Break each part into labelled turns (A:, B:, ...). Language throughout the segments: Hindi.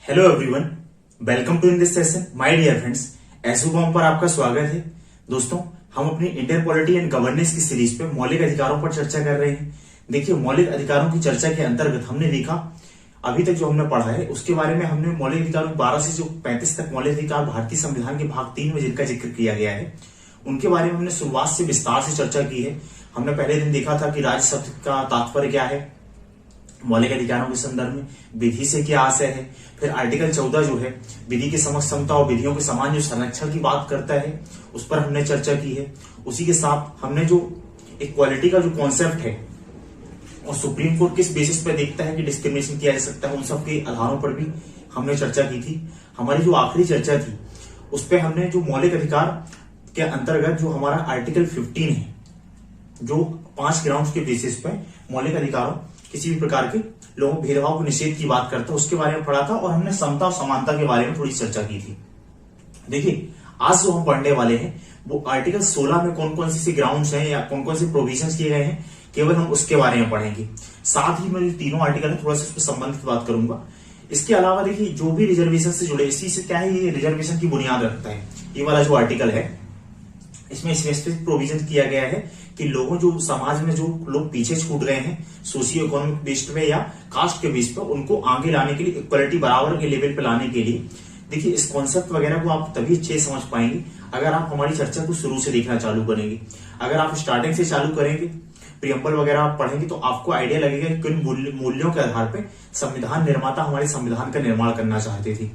A: Hello everyone, welcome to in this session my dear friends. एसोकॉम पर आपका स्वागत है। दोस्तों, हम अपनी इंडियन पॉलिटी एंड गवर्नेंस की सीरीज पे मौलिक अधिकारों पर चर्चा कर रहे हैं। देखिए, मौलिक अधिकारों की चर्चा के अंतर्गत हमने देखा, अभी तक जो हमने पढ़ा है उसके बारे में हमने मौलिक अधिकारों 12 से जो 35 तक मौलिक अधिकार भारतीय संविधान के भाग 3 में जिनका जिक्र किया गया है, उनके बारे में हमने शुरुआत से विस्तार से चर्चा की है। हमने पहले दिन देखा था कि राज्य शब्द का तात्पर्य क्या है मौलिक अधिकारों के संदर्भ में, विधि से क्या आशय है। फिर आर्टिकल 14 जो है विधि के समक्ष समता और विधियों के समान जो संरक्षण की बात करता है, उस पर हमने चर्चा की है। उसी के साथ हमने जो इक्वालिटी का जो कॉन्सेप्ट है और सुप्रीम कोर्ट किस बेसिस पे देखता है कि डिस्क्रिमिनेशन किया जा सकता है, उन सब के आधारों पर भी हमने चर्चा की थी। हमारी जो आखिरी चर्चा थी उस पर हमने जो मौलिक अधिकार के अंतर्गत जो हमारा आर्टिकल 15 है, जो 5 ग्राउंड्स के बेसिस पे मौलिक अधिकारों किसी भी प्रकार के लोगों भेदभाव को निषेध की बात करता है, उसके बारे में पढ़ा था और हमने समता और समानता के बारे में थोड़ी चर्चा की थी। देखिए, आज जो हम पढ़ने वाले हैं वो आर्टिकल 16 में कौन कौन से ग्राउंड्स हैं या कौन कौन से प्रोविजंस किए गए हैं, केवल हम उसके बारे में पढ़ेंगे। साथ ही मैं जो तीनों आर्टिकल है थोड़ा सा उसके संबंधित बात करूंगा। इसके अलावा देखिए, जो भी रिजर्वेशन से जुड़े, इसी से क्या है, ये रिजर्वेशन की बुनियाद रखता है। ये वाला जो आर्टिकल है इसमें स्पेसिफिक प्रोविजन किया गया है कि लोगों जो समाज में जो लोग पीछे छूट गए हैं सोशियो इकोनॉमिक बेस्ड में या कास्ट के बेस पर, उनको आगे लाने के लिए, इक्वलिटी बराबर के लेवल पे लाने के लिए। देखिए, इस कॉन्सेप्ट वगैरह को आप तभी अच्छे समझ पाएंगे अगर आप हमारी चर्चा को शुरू से देखना चालू करेंगे। अगर आप स्टार्टिंग से चालू करेंगे, प्रियम्बल वगैरह आप पढ़ेंगे, तो आपको आइडिया लगेगा कि किन मूल्यों के आधार पर संविधान निर्माता हमारे संविधान का निर्माण करना चाहते थे।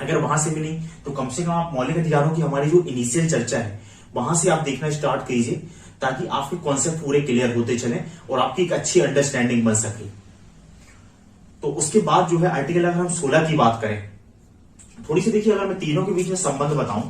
A: अगर वहां से भी नहीं तो कम से कम आप मौलिक अधिकारों की हमारी जो इनिशियल चर्चा है वहां से आप देखना स्टार्ट कीजिए, ताकि आपके कॉन्सेप्ट पूरे क्लियर होते चले और आपकी एक अच्छी अंडरस्टैंडिंग बन सके। तो उसके बाद जो है आर्टिकल अगर हम 16 की बात करें, थोड़ी सी देखिए, अगर मैं तीनों के बीच में संबंध बताऊं,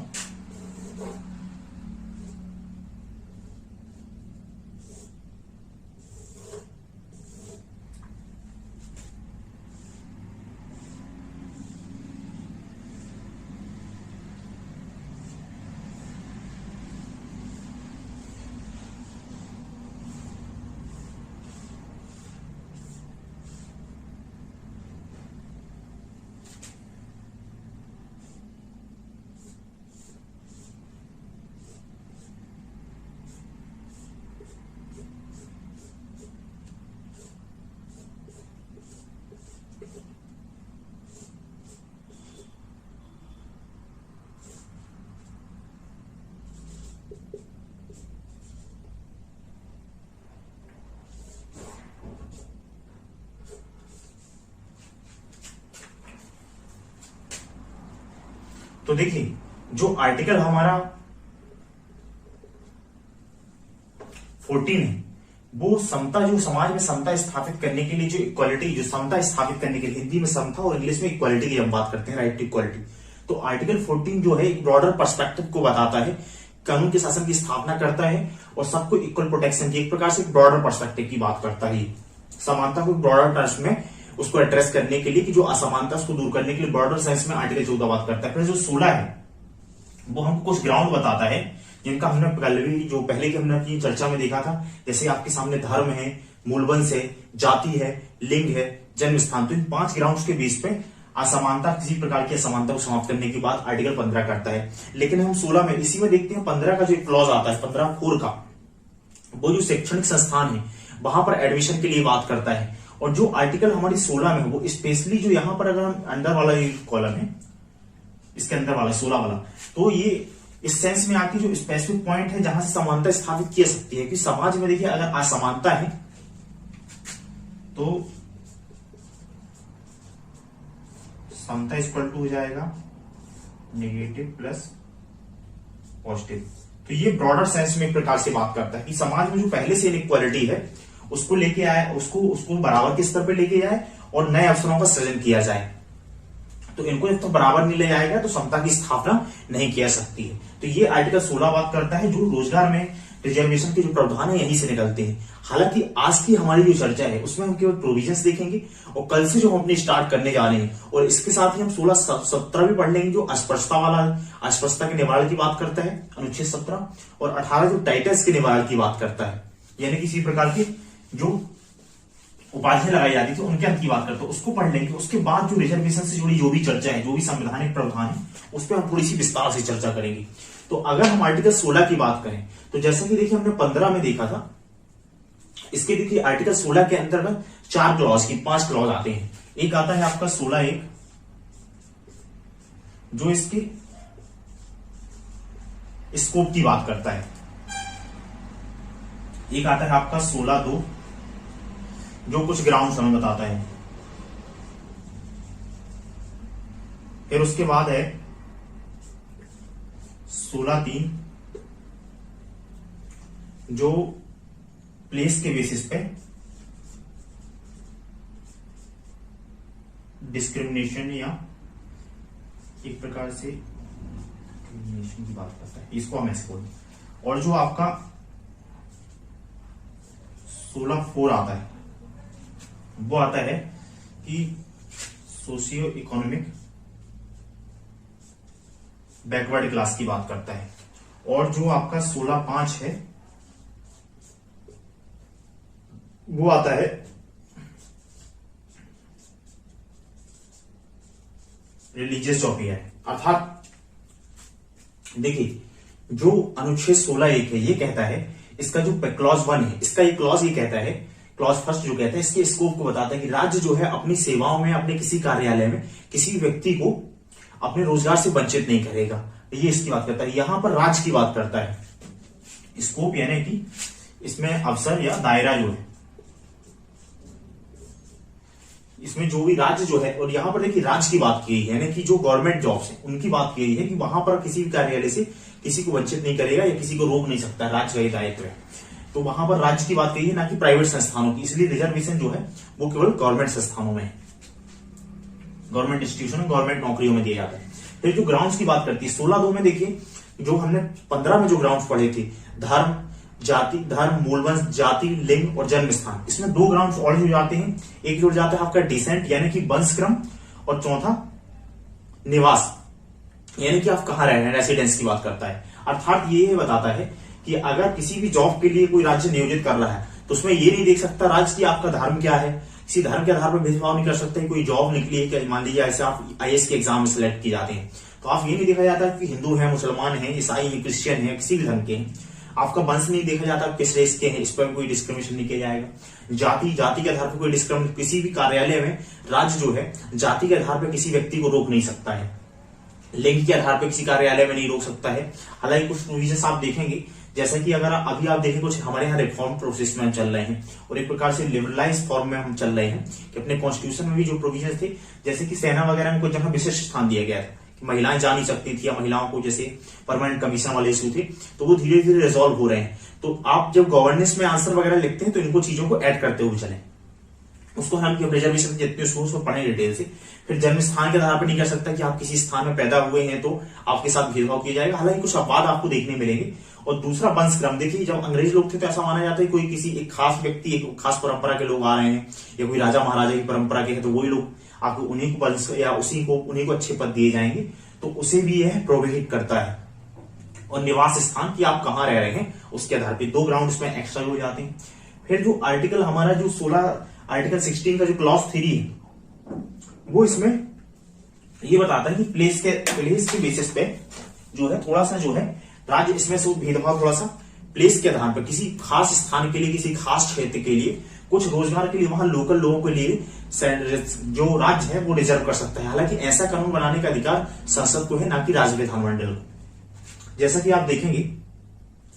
A: तो देखिए, जो आर्टिकल हमारा 14 है वो समता, जो समाज में समता स्थापित करने के लिए, जो इक्वालिटी, जो समता स्थापित करने के लिए, हिंदी में समता और इंग्लिश में इक्वालिटी की हम बात करते हैं, राइट टू इक्वालिटी। तो आर्टिकल 14 जो है एक ब्रॉडर पर्सपेक्टिव को बताता है, कानून के शासन की स्थापना करता है और सबको इक्वल प्रोटेक्शन की, एक प्रकार से ब्रॉडर पर्सपेक्टिव की बात करता है। समानता को ब्रॉडर टर्म्स में उसको एड्रेस करने के लिए, कि जो असमानता उसको दूर करने के लिए ब्रॉडर सेंस में आर्टिकल 14 बात करता है। फिर जो 16 है वो हमको कुछ ग्राउंड बताता है जिनका हमने पहले की हमने अपनी चर्चा में देखा था। जैसे आपके सामने धर्म है, मूलवंश है, जाति है, लिंग है, जन्म स्थान। तो इन 5 ग्राउंड्स के बेस पे असमानता, किसी प्रकार की असमानता को समाप्त करने की बात आर्टिकल 15 करता है। लेकिन हम 16 में, इसी में देखते हैं 15 का जो एक क्लॉज आता है, 15(4) का, वो जो शैक्षणिक संस्थान है वहां पर एडमिशन के लिए बात करता है। और जो आर्टिकल हमारी 16 में वो स्पेशली जो यहां पर, अगर हम अंदर वाला कॉलम है, इसके अंदर वाला 16 वाला, तो ये इस सेंस में आती जो स्पेसिफिक पॉइंट है जहां से समानता स्थापित की जा सकती है। कि समाज में देखिए, अगर असमानता है तो समता इक्वल टू हो जाएगा नेगेटिव प्लस पॉजिटिव। तो ये ब्रॉडर सेंस में एक प्रकार से बात करता है कि समाज में जो पहले से इनइक्वालिटी है उसको लेके आए, उसको बराबर के स्तर पे लेके जाए और नए अवसरों का सृजन किया जाए। तो इनको जब तक बराबर नहीं ले जाएगा तो समता की स्थापना नहीं की जा सकती है। तो ये आर्टिकल 16 बात करता है, जो रोजगार में रिजर्वेशन के जो प्रावधान है यहीं से निकलते हैं। हालांकि आज की हमारी जो चर्चा है उसमें हम केवल प्रोविजंस देखेंगे और कल से जो हम अपनी स्टार्ट करने जा रहे हैं, और इसके साथ ही हम 16-17 भी पढ़ लेंगे, जो अस्पृश्यता वाला, अस्पृश्यता के निवारण की बात करता है, अनुच्छेद 17, और 18 जो टाइटल्स के निवारण की बात करता है, यानी किसी प्रकार की जो उपाधियां लगाई जाती थी उनके अंत की बात करते हैं, उसको पढ़ लेंगे। उसके बाद जो रिजर्वेशन से जुड़ी जो भी चर्चा है, जो भी संवैधानिक प्रावधान है, उस पर हम थोड़ी सी विस्तार से चर्चा करेंगे। तो अगर हम आर्टिकल 16 की बात करें तो जैसा कि देखिए हमने 15 में देखा था, इसके देखिए आर्टिकल 16 के अंतर्गत 4 क्लॉज की 5 क्लॉज आते हैं। एक आता है आपका 16(1) जो इसके स्कोप की बात करता है। एक आता है आपका 16(2) जो कुछ ग्राउंड्स हमें बताता है। फिर उसके बाद है 16(3) जो प्लेस के बेसिस पे डिस्क्रिमिनेशन या एक प्रकार से डिस्क्रिमिनेशन की बात करता है, इसको हम ऐसे बोलते हैं। और जो आपका 16(4) आता है वो आता है कि सोशियो इकोनॉमिक बैकवर्ड क्लास की बात करता है। और जो आपका 16(5) है वो आता है रिलीजियस ऑफियर। अर्थात देखिए जो अनुच्छेद 16(1) है ये कहता है, इसका जो क्लॉज 1 है, इसका ये क्लॉज ये कहता है, क्लॉज फर्स्ट जो कहता है, इसके स्कोप को बताता है कि राज्य जो है अपनी सेवाओं में, अपने किसी कार्यालय में किसी व्यक्ति को अपने रोजगार से वंचित नहीं करेगा, ये इसकी बात करता है। यहां पर राज्य की बात करता है, स्कोप यानी कि इसमें अवसर या दायरा जो है, इसमें जो भी राज्य जो है, और यहां पर देखिए राज्य की बात की गई है, यानी कि जो गवर्नमेंट जॉब्स है उनकी बात की गई है कि वहां पर किसी भी कार्यालय से किसी को वंचित नहीं करेगा या किसी को रोक नहीं सकता, राज्य का ये दायित्व है। तो वहां पर राज्य की बात कही है, ना कि प्राइवेट संस्थानों की। इसलिए रिजर्वेशन जो है वो केवल गवर्नमेंट संस्थानों में, गवर्नमेंट इंस्टीट्यूशन, गवर्नमेंट नौकरियों में दिए जाते हैं। फिर जो ग्राउंड्स की बात करती है 16(2) में देखिए, जो हमने 15 में जो ग्राउंड्स पढ़े थे, धर्म, जाति, धर्म, मूलवंश, जाति, लिंग और जन्म स्थान, इसमें 2 ग्राउंड्स और जुड़ जाते हैं। एक जुड़ जाता है आपका डिसेंट यानी कि वंशक्रम, और चौथा निवास यानी कि आप कहां रह रहे हैं, रेसिडेंस की बात करता है। अर्थात ये बताता है कि अगर किसी भी जॉब के लिए कोई राज्य नियोजित कर रहा है तो उसमें ये नहीं देख सकता राज्य की आपका धर्म क्या है, किसी धर्म के आधार पर भेदभाव नहीं कर सकते। कोई जॉब निकली है कि मान लीजिए ऐसे आप IAS के एग्जाम में सिलेक्ट किए जाते हैं तो आप ये नहीं देखा जाता कि हिंदू है, मुसलमान है, ईसाई है, क्रिश्चियन है, किसी भी धर्म के हैं। आपका वंश नहीं देखा जाता किस रेस के हैं, इस पर कोई डिस्क्रिमिनेशन नहीं किया जाएगा। जाति के आधार पर कोई डिस्क्रिमिनेशन, किसी भी कार्यालय में राज्य जो है जाति के आधार पर किसी व्यक्ति को रोक नहीं सकता है, लिंग के आधार पर किसी कार्यालय में नहीं रोक सकता है। हालांकि कुछ प्रोविजन आप देखेंगे, जैसा कि अगर अभी आप देखें कुछ हमारे यहाँ रिफॉर्म प्रोसेस में हम चल रहे हैं और एक प्रकार से लिबरलाइज फॉर्म में हम चल रहे हैं कि अपने कॉन्स्टिट्यूशन में भी जो प्रोविजन थे, जैसे कि सेना वगैरह में कुछ जगह विशिष्ट स्थान दिया गया था कि महिलाएं जा नहीं सकती थी, या महिलाओं को जैसे परमानेंट कमीशन वाले इशू थे, तो वो धीरे धीरे रिजॉल्व हो रहे हैं। तो आप जब गवर्नेंस में आंसर वगैरह लिखते हैं तो इनको चीजों को ऐड करते हुए चलें। उसको हम रिजर्वेशन जितने उसको पढ़ें डिटेल से। फिर जन्म स्थान के आधार पर नहीं कर सकता कि आप किसी स्थान में पैदा हुए हैं तो आपके साथ भेदभाव किया जाएगा, हालांकि कुछ अपवाद आपको देखने मिलेंगे। और दूसरा वंशक्रम, देखिए जब अंग्रेज लोग थे तो ऐसा माना जाता है कोई किसी एक खास व्यक्ति, एक खास परंपरा के लोग आ रहे हैं या कोई राजा महाराजा की परंपरा के हैं तो वही लोग आपको उन्हीं को वंश या उन्हीं को अच्छे पद दिए जाएंगे, तो उसे भी यह प्रोहिबिट करता है। और निवास स्थान की आप कहां रह रहे हैं उसके आधार पर 2 ग्राउंड इसमें एक्स्ट्रा हो जाते हैं। फिर जो आर्टिकल हमारा जो 16 आर्टिकल 16 का जो क्लॉज 3 है वो इसमें ये बताता है कि प्लेस के बेसिस पे जो है थोड़ा सा जो है राज्य इसमें से भेदभाव थोड़ा सा प्लेस के आधार पर किसी खास स्थान के लिए, किसी खास क्षेत्र के लिए, कुछ रोजगार के लिए वहां लोकल लोगों के लिए जो राज्य है वो रिजर्व कर सकता है। हालांकि ऐसा कानून बनाने का अधिकार संसद को है, ना कि राज्य विधानमंडल को। जैसा कि आप देखेंगे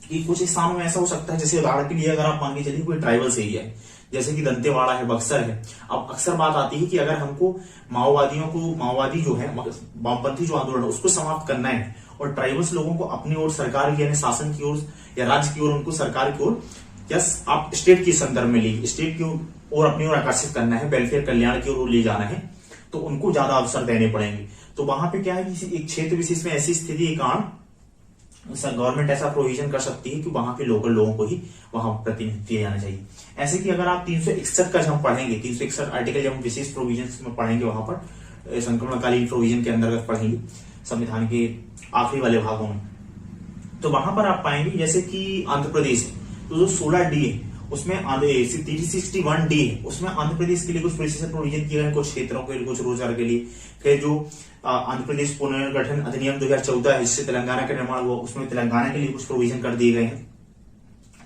A: कि कुछ स्थानों में ऐसा हो सकता है, जैसे उदाहरण के लिए अगर आप मान के चलिए कोई ट्राइबल्स एरिया है जैसे कि दंतेवाड़ा है, बक्सर है। अब अक्सर बात आती है कि अगर हमको माओवादी जो है, वामपंथी जो आंदोलन है उसको समाप्त करना है और ट्राइबल्स लोगों को अपनी ओर सरकार यानी शासन की ओर या राज्य की ओर, उनको सरकार की ओर या आप स्टेट के संदर्भ में लीजिए, स्टेट की ओर अपनी ओर आकर्षित करना है, वेलफेयर कल्याण की ओर ले जाना है, तो उनको ज्यादा अवसर देने पड़ेंगे। तो वहां पे क्या है कि एक क्षेत्र विशेष में ऐसी स्थिति के कारण गवर्नमेंट ऐसा प्रोविजन कर सकती है कि वहां के लोकल लोगों को ही वहां प्रतिनिधित्व दिया जाना चाहिए। ऐसे कि अगर आप 361 का जब हम पढ़ेंगे, 361 आर्टिकल जब हम विशेष प्रोविजन में पढ़ेंगे, वहां पर संक्रमणकालीन प्रोविजन के अंतर्गत पढ़ेंगे संविधान के आखिरी वाले भागों में, तो वहां पर आप पाएंगे जैसे कि आंध्र प्रदेश है तो जो 16D है उसमें 361D है, उसमें आंध्र प्रदेश के लिए कुछ प्रिसीजन प्रोविजन किए गए हैं, कुछ क्षेत्रों के लिए, कुछ रोजगार के लिए। फिर जो आंध्र प्रदेश पुनर्गठन अधिनियम 2014 है, जिससे तेलंगाना का निर्माण हुआ, उसमें तेलंगाना के लिए कुछ प्रोविजन कर दिए गए हैं।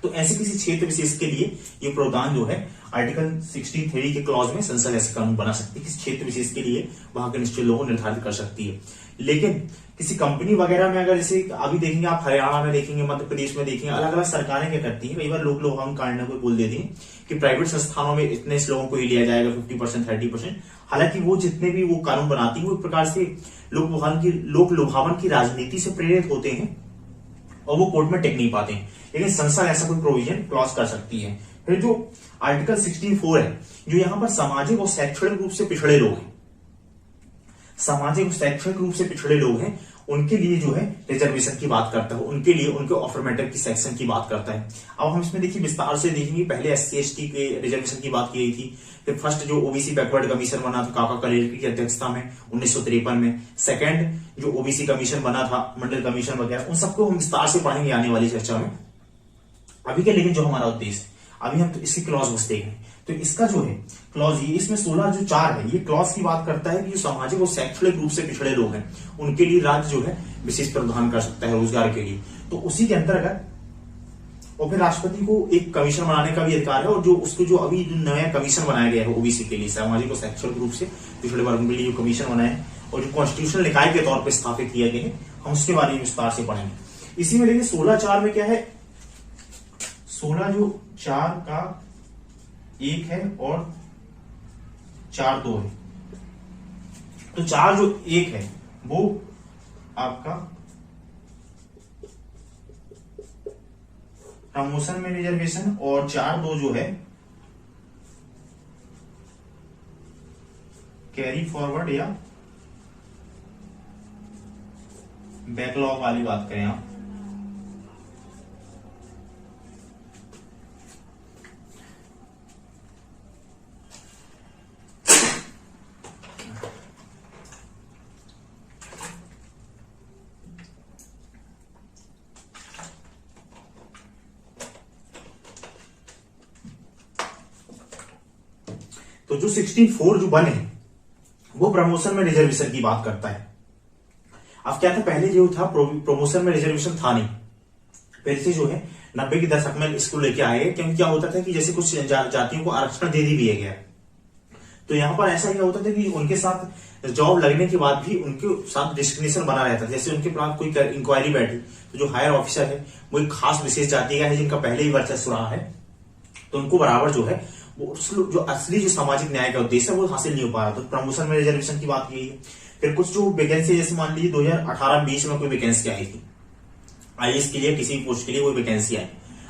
A: तो ऐसे किसी क्षेत्र विशेष के लिए ये प्रावधान जो है आर्टिकल 63 के क्लॉज में संसद ऐसे कानून बना सकती है, किसी क्षेत्र विशेष के लिए वहां के निश्चित लोगों को निर्धारित कर सकती है। लेकिन किसी कंपनी वगैरह में अगर जैसे अभी देखेंगे आप, हरियाणा में देखेंगे, मध्य प्रदेश में देखेंगे, अलग अलग सरकारें क्या करती हैं, कई बार लोग लोहान कांड को बोल देती हैं कि प्राइवेट संस्थानों में इतने लोगों को ही लिया जाएगा 50%, 30%। हालांकि वो जितने भी वो कानून बनाती है वो एक प्रकार से लोक लुभावन की राजनीति से प्रेरित होते हैं और वो कोर्ट में टिक नहीं पाते हैं। लेकिन संसद ऐसा कोई प्रोविजन क्लॉज कर सकती है। फिर जो आर्टिकल 64 है, जो यहां पर सामाजिक और शैक्षणिक रूप से पिछड़े लोग हैं, सामाजिक और शैक्षणिक रूप से पिछड़े लोग हैं, उनके लिए जो है रिजर्वेशन की बात करता है, उनके लिए उनके ऑफर्मेटिव की सेक्शन की बात करता है। अब हम इसमें देखिए विस्तार से देखेंगे। पहले SC/ST के रिजर्वेशन की बात की गई थी। फिर फर्स्ट जो ओबीसी बैकवर्ड कमीशन बना था काका कलेरकी की अध्यक्षता में 1953 में। सेकंड जो ओबीसी कमीशन बना था, मंडल कमीशन वगैरह, उन सबको हम विस्तार से पढ़ेंगे आने वाली चर्चा में। अभी के लेकिन जो हमारा उद्देश्य, अभी हम तो इसकी क्लॉज बस देखें। तो इसका जो है क्लॉज, ये इसमें 16 जो 4 है, ये क्लॉज की बात करता है कि जो सामाजिक और शैक्षणिक रूप से पिछड़े लोग हैं, उनके लिए राज्य जो है विशेष प्रावधान कर सकता है रोजगार के लिए। तो उसी के अंतर्गत और फिर राष्ट्रपति को एक कमीशन बनाने का भी अधिकार है। और जो उसको जो अभी जो नया कमीशन बनाया गया है ओबीसी के लिए, सामाजिक और शैक्षणिक रूप से पिछड़े वर्गों के लिए जो कमीशन बनाया है और जो कॉन्स्टिट्यूशनल निकाय के तौर पर स्थापित किया गया है, हम उसके बारे में विस्तार से पढ़ेंगे। इसी में देखिए 16/4 में क्या है, 16 जो 4 का 1 है और 4 2 है। तो 4 जो 1 है वो आपका प्रमोशन में रिजर्वेशन, और 4 2 जो है कैरी फॉरवर्ड या बैकलॉग वाली बात करें आप। तो जो 64 जो बने वो प्रमोशन में रिजर्वेशन की बात करता है। अब क्या था, पहले जो था प्रमोशन में रिजर्वेशन था नहीं, पहले से जो है 90 के दशक में इसको लेके आए। क्योंकि क्या होता था कि जैसे कुछ जातियों को आरक्षण दे दिया गया, तो यहां पर ऐसा क्या होता था कि उनके साथ जॉब लगने के बाद भी उनके साथ डिस्क्रिमिनेशन बना रहता था। जैसे उनके पास कोई इंक्वायरी बैठी तो जो हायर ऑफिसर है वो एक खास विशेष जाति का है जिनका पहले ही वर्चस्व रहा है, तो उनको बराबर जो है वो जो असली जो सामाजिक न्याय का उद्देश्य है वो हासिल नहीं हो पा रहा। तो प्रमोशन में रिजर्वेशन की बात की है। फिर कुछ जो वैकेंसी, जैसे मान लीजिए 2018-20 में कोई वैकेंसी आई थी आईएएस के लिए, किसी पोस्ट के लिए कोई वैकेंसी आई।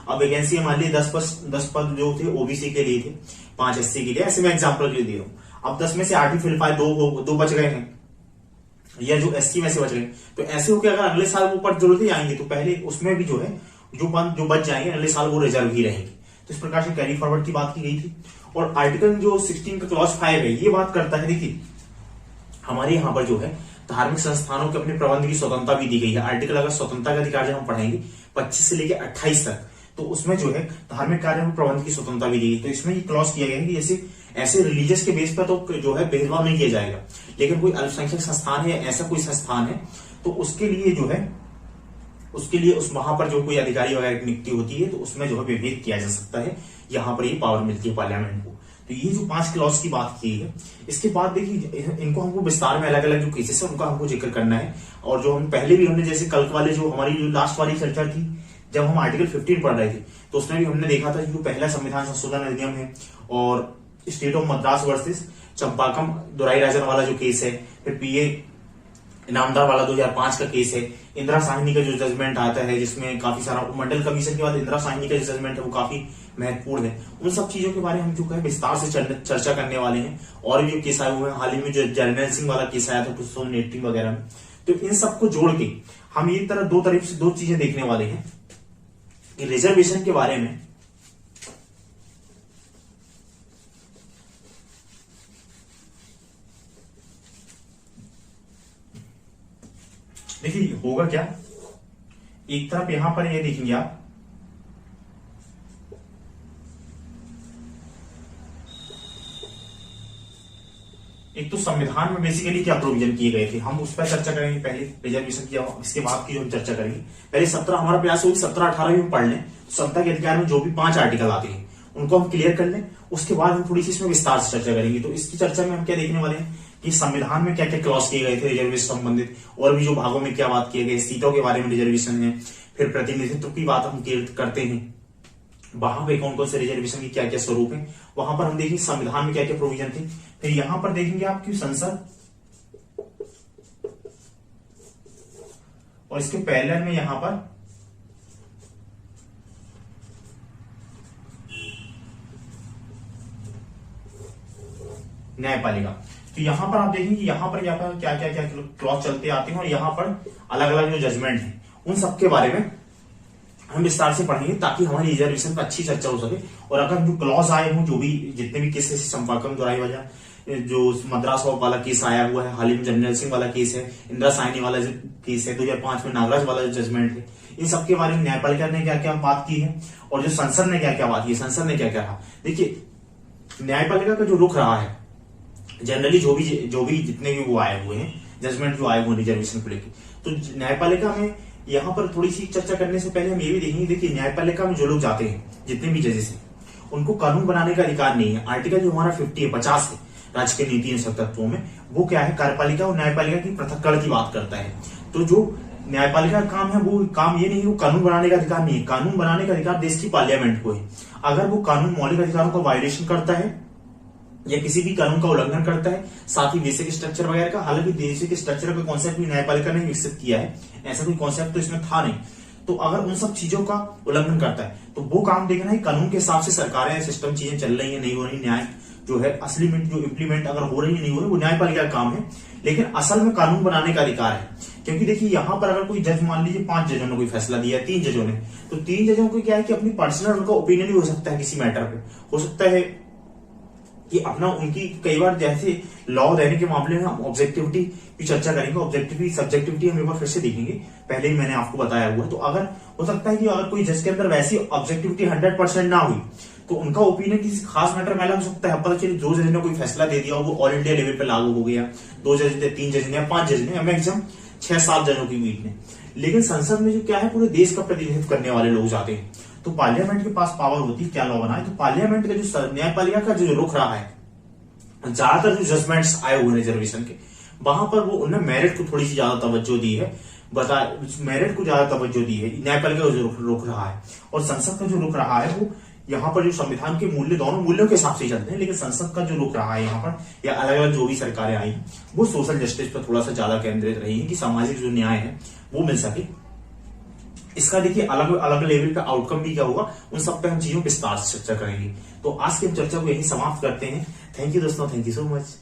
A: अब वैकेंसी मान लीजिए 10 पद जो थे ओबीसी के लिए थे, 5 SC के लिए, ऐसे मैं एग्जाम्पल के लिए दे रहा हूं। अब 10 में से आर्टिफिल 2 बच गए हैं, या जो SC में से बच गए, तो ऐसे होकर अगर अगले साल वो पद जरूरत ही आएंगे तो पहले उसमें भी जो है जो बच जाएंगे अगले साल वो रिजर्व ही रहेंगे। तो इस प्रकार से कैरी फॉरवर्ड की बात की गई थी। और आर्टिकल जो 16 का क्लॉज 5 है, ये बात करता है, देखिए हमारे यहाँ पर जो है धार्मिक संस्थानों के अपने प्रबंध की स्वतंत्रता भी दी गई है। आर्टिकल अगर स्वतंत्रता का अधिकार जब हम पढ़ेंगे 25 से लेकर 28 तक, तो उसमें जो है धार्मिक कार्यों में प्रबंध की स्वतंत्रता भी दी गई। तो इसमें ये क्लॉज किया गया है कि जैसे ऐसे रिलीजियस के बेस पर तो जो है भेदभाव नहीं किया जाएगा, लेकिन कोई अल्पसंख्यक संस्थान है, ऐसा कोई संस्थान है, तो उसके लिए जो है उस वहां पर जो कोई अधिकारी वगैरह की नियुक्ति होती है तो उसमें जो है विभेद किया जा सकता है। यहां पर ये पावर मिलती है पार्लियामेंट को। तो ये जो 5 क्लॉज की बात की है, इसके बाद देखिए इनको हमको विस्तार में अलग अलग जो केसेस है उनका हमको जिक्र करना है। और जो हम पहले भी हमने जैसे कल वाले जो हमारी जो लास्ट वाली चर्चा थी, जब हम आर्टिकल 15 पढ़ रहे थे, तो उसमें भी हमने देखा था जो पहला संविधान संशोधन अधिनियम है और स्टेट ऑफ मद्रास वर्सेस चंपाकम दुराई राजन वाला जो केस है, फिर PA इनामदार वाला 2005 का केस है, इंदिरा साहनी का जो जजमेंट आता है जिसमें काफी सारा मंडल कमीशन के बाद इंदिरा साहनी का जो जजमेंट है वो काफी महत्वपूर्ण है। उन सब चीजों के बारे में हम जो है विस्तार से चर्चा करने वाले हैं। और भी जो केस आए हुए हैं, हाल ही में जो जर्नैल सिंह वाला केस आया था 2018 वगैरह में, तो इन सबको जोड़ के हम ये दो चीजें देखने वाले हैं कि रिजर्वेशन के बारे में देखिए होगा क्या। एक तरफ यहां पर ये देखेंगे आप एक तो संविधान में बेसिकली क्या प्रोविजन किए गए थे, हम उस पर चर्चा करेंगे। पहले रिजर्वेशन की, इसके बाद की हम चर्चा करेंगे। पहले 17 हमारा प्रयास होगी 17-18 भी हम पढ़ लें, समता के अधिकार में जो भी 5 आर्टिकल आते हैं उनको हम क्लियर कर लें। उसके बाद हम थोड़ी सी इसमें विस्तार से चर्चा करेंगे। तो इसकी चर्चा में हम क्या देखने वाले हैं कि संविधान में क्या क्या क्लॉज किए गए थे रिजर्वेशन संबंधित, और भी जो भागों में क्या बात किए गए, सीटों के बारे में रिजर्वेशन है, फिर प्रतिनिधित्व की बात हम करते हैं, वहां पे कौन कौन से रिजर्वेशन की क्या क्या स्वरूप है, वहां पर हम देखेंगे संविधान में क्या क्या प्रोविजन थे। फिर यहां पर देखेंगे आपकी संसद, और इसके पैरेलल में यहां पर न्यायपालिका। तो यहां पर आप देखेंगे यहां पर क्या क्या क्या क्लॉज चलते आते हैं, और यहां पर अलग अलग जो जजमेंट है उन सबके बारे में हम विस्तार से पढ़ेंगे, ताकि हमारी रिजर्वेशन पर अच्छी चर्चा हो सके। और अगर जो क्लॉज आए हों, जो भी जितने भी केसेस, संपाकम दोहराई वजह, जो मद्रास वाला केस आया हुआ है, हाल ही में जनरल सिंह वाला केस है, इंदिरा साइनी वाला जो केस है, 2005 में नागराज वाला जो जजमेंट है, इन सबके बारे में न्यायपालिका ने क्या क्या बात की है, और जो संसद ने क्या क्या बात की, संसद ने क्या क्या कहा। देखिए न्यायपालिका का जो रुख रहा है, जनरली जो भी जितने भी वो आए हुए हैं जजमेंट जो आए हुए रिजर्वेशन को लेकर, तो न्यायपालिका में यहां पर थोड़ी सी चर्चा करने से पहले हम ये भी देखेंगे। देखिए न्यायपालिका में जो लोग जाते हैं, जितने भी जजेस हैं, उनको कानून बनाने का अधिकार नहीं है। आर्टिकल जो हमारा 50 है राज्य के नीति एवं तत्वों में, वो क्या है, कार्यपालिका और न्यायपालिका की पृथक्करण की बात करता है। तो जो न्यायपालिका का काम है, वो काम ये नहीं है, वो कानून बनाने का अधिकार नहीं है। कानून बनाने का अधिकार देश की पार्लियामेंट को है। अगर वो कानून मौलिक अधिकारों का वायलेशन करता है या किसी भी कानून का उल्लंघन करता है, साथ ही बेसिक स्ट्रक्चर वगैरह का, हालांकि बेसिक स्ट्रक्चर का कॉन्सेप्ट भी न्यायपालिका ने विकसित किया है, ऐसा कोई कॉन्सेप्ट तो इसमें था नहीं। तो अगर उन सब चीजों का उल्लंघन करता है तो वो काम देखना है कानून के हिसाब से सरकारें सिस्टम चीजें चल रही है नहीं हो रही, न्याय जो है असली में जो इम्प्लीमेंट अगर हो रही है नहीं हो रही, वो न्यायपालिका का काम है। लेकिन असल में कानून बनाने का अधिकार है। क्योंकि देखिए यहां पर अगर कोई जज, मान लीजिए 5 जजों ने कोई फैसला दिया है, 3 जजों ने, तो 3 जजों को क्या है कि अपनी पर्सनल उनका ओपिनियन भी हो सकता है किसी मैटर पे, हो सकता है कि अपना उनकी, कई बार जैसे लॉ देने के मामले में हम ऑब्जेक्टिविटी की चर्चा करेंगे, ऑब्जेक्टिविटी सब्जेक्टिविटी हम एक बार फिर से देखेंगे, पहले ही मैंने आपको बताया हुआ है। तो अगर हो सकता है कि अगर कोई जज के अंदर वैसी ऑब्जेक्टिविटी 100% ना हुई, तो उनका ओपिनियन किसी खास मैटर में अलग हो सकता है। पता चले 2 जज ने कोई फैसला दे दिया, वो ऑल इंडिया लेवल पे लागू हो गया, 2 जज ने, 3 जज ने या 5 जज ने, मैक्सिमम 6-7 जजों की मीट ने। लेकिन संसद में जो क्या है, पूरे देश का प्रतिनिधित्व करने वाले लोग जाते हैं, तो पार्लियामेंट के पास पावर होती है क्या लॉ बनाए। तो पार्लियामेंट का जो न्यायपालिका का जो रुख रहा है, ज्यादातर जो जजमेंट्स आए हुए रिजर्वेशन के, वहां पर वो उन्होंने मेरिट को थोड़ी सी ज्यादा तवज्जो दी है, मेरिट को ज्यादा तवज्जो दी है। न्यायपालिका का जो रुख रहा है और संसद का जो रुख रहा है, वो यहाँ पर जो संविधान के मूल्य, दोनों मूल्यों के हिसाब से चलते हैं, लेकिन संसद का जो रुख रहा है यहाँ पर, या अलग अलग जो भी सरकारें आई, वो सोशल जस्टिस पर थोड़ा सा ज्यादा केंद्रित रही है कि सामाजिक जो न्याय है वो मिल सके। इसका देखिए अलग अलग लेवल पे आउटकम भी क्या होगा, उन सब पे हम चीजों विस्तार से चर्चा करेंगे। तो आज की हम चर्चा को यही समाप्त करते हैं। थैंक यू दोस्तों, थैंक यू सो मच।